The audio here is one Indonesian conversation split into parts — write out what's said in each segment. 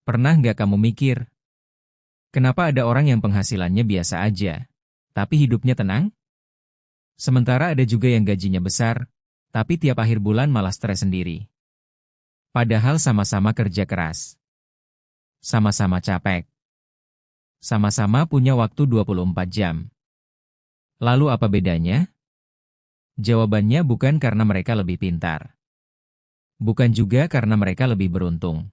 Pernah nggak kamu mikir, kenapa ada orang yang penghasilannya biasa aja, tapi hidupnya tenang? Sementara ada juga yang gajinya besar, tapi tiap akhir bulan malah stres sendiri. Padahal sama-sama kerja keras, sama-sama capek, sama-sama punya waktu 24 jam. Lalu apa bedanya? Jawabannya bukan karena mereka lebih pintar. Bukan juga karena mereka lebih beruntung.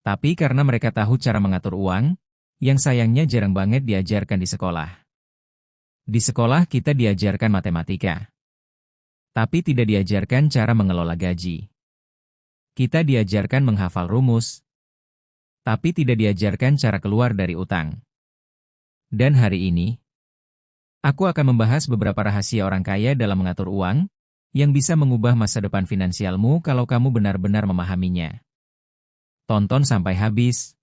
Tapi karena mereka tahu cara mengatur uang, yang sayangnya jarang banget diajarkan di sekolah. Di sekolah kita diajarkan matematika. Tapi tidak diajarkan cara mengelola gaji. Kita diajarkan menghafal rumus. Tapi tidak diajarkan cara keluar dari utang. Dan hari ini, aku akan membahas beberapa rahasia orang kaya dalam mengatur uang, yang bisa mengubah masa depan finansialmu kalau kamu benar-benar memahaminya. Tonton sampai habis.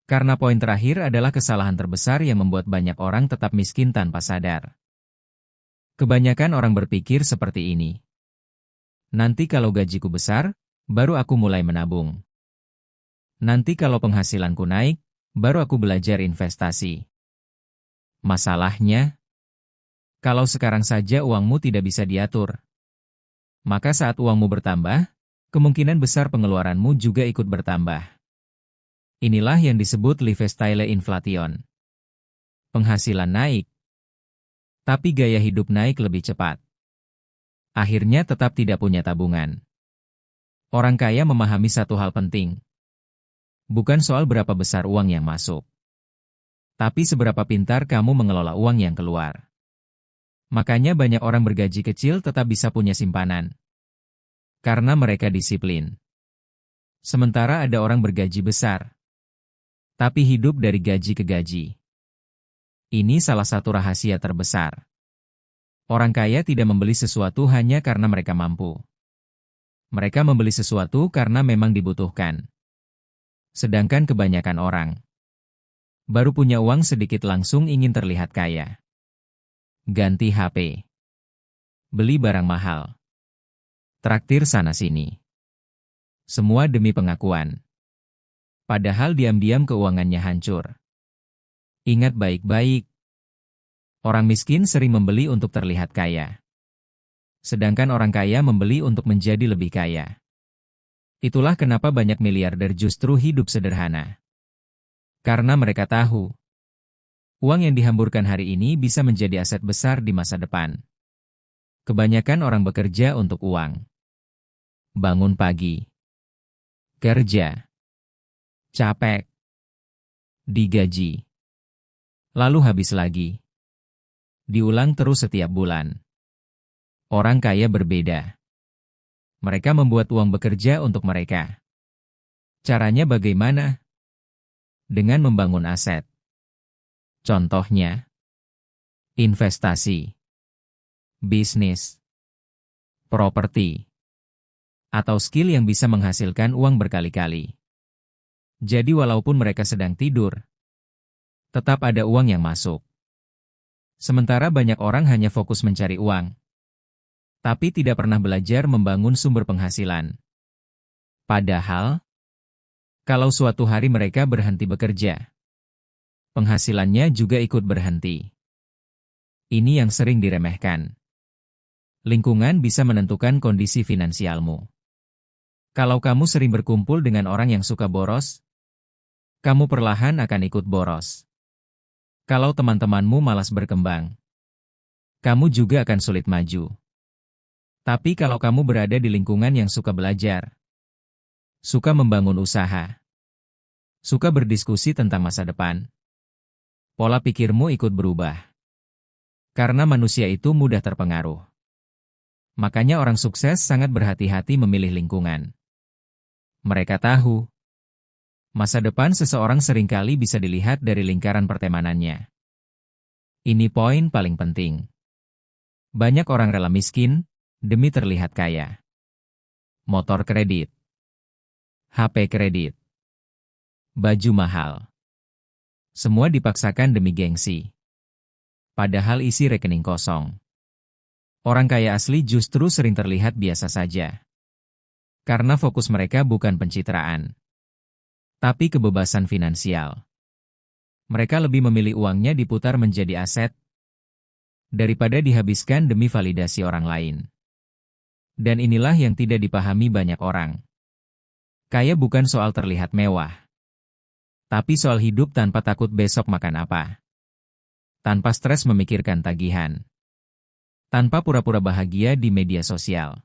Karena poin terakhir adalah kesalahan terbesar yang membuat banyak orang tetap miskin tanpa sadar. Kebanyakan orang berpikir seperti ini. Nanti kalau gajiku besar, baru aku mulai menabung. Nanti kalau penghasilanku naik, baru aku belajar investasi. Masalahnya, kalau sekarang saja uangmu tidak bisa diatur, maka saat uangmu bertambah, kemungkinan besar pengeluaranmu juga ikut bertambah. Inilah yang disebut lifestyle inflation. Penghasilan naik, tapi gaya hidup naik lebih cepat. Akhirnya tetap tidak punya tabungan. Orang kaya memahami satu hal penting. Bukan soal berapa besar uang yang masuk, tapi seberapa pintar kamu mengelola uang yang keluar. Makanya banyak orang bergaji kecil tetap bisa punya simpanan. Karena mereka disiplin. Sementara ada orang bergaji besar, tapi hidup dari gaji ke gaji. Ini salah satu rahasia terbesar. Orang kaya tidak membeli sesuatu hanya karena mereka mampu. Mereka membeli sesuatu karena memang dibutuhkan. Sedangkan kebanyakan orang baru punya uang sedikit langsung ingin terlihat kaya. Ganti HP. Beli barang mahal. Traktir sana-sini. Semua demi pengakuan. Padahal diam-diam keuangannya hancur. Ingat baik-baik. Orang miskin sering membeli untuk terlihat kaya. Sedangkan orang kaya membeli untuk menjadi lebih kaya. Itulah kenapa banyak miliarder justru hidup sederhana. Karena mereka tahu, uang yang dihamburkan hari ini bisa menjadi aset besar di masa depan. Kebanyakan orang bekerja untuk uang. Bangun pagi, kerja, capek, digaji, lalu habis lagi. Diulang terus setiap bulan. Orang kaya berbeda. Mereka membuat uang bekerja untuk mereka. Caranya bagaimana? Dengan membangun aset. Contohnya, investasi, bisnis, properti, atau skill yang bisa menghasilkan uang berkali-kali. Jadi walaupun mereka sedang tidur, tetap ada uang yang masuk. Sementara banyak orang hanya fokus mencari uang, tapi tidak pernah belajar membangun sumber penghasilan. Padahal, kalau suatu hari mereka berhenti bekerja, penghasilannya juga ikut berhenti. Ini yang sering diremehkan. Lingkungan bisa menentukan kondisi finansialmu. Kalau kamu sering berkumpul dengan orang yang suka boros, kamu perlahan akan ikut boros. Kalau teman-temanmu malas berkembang, kamu juga akan sulit maju. Tapi kalau kamu berada di lingkungan yang suka belajar, suka membangun usaha, suka berdiskusi tentang masa depan, pola pikirmu ikut berubah. Karena manusia itu mudah terpengaruh. Makanya orang sukses sangat berhati-hati memilih lingkungan. Mereka tahu, masa depan seseorang seringkali bisa dilihat dari lingkaran pertemanannya. Ini poin paling penting. Banyak orang rela miskin demi terlihat kaya. Motor kredit, HP kredit, baju mahal. Semua dipaksakan demi gengsi. Padahal isi rekening kosong. Orang kaya asli justru sering terlihat biasa saja. Karena fokus mereka bukan pencitraan, tapi kebebasan finansial. Mereka lebih memilih uangnya diputar menjadi aset daripada dihabiskan demi validasi orang lain. Dan inilah yang tidak dipahami banyak orang. Kaya bukan soal terlihat mewah, tapi soal hidup tanpa takut besok makan apa. Tanpa stres memikirkan tagihan. Tanpa pura-pura bahagia di media sosial.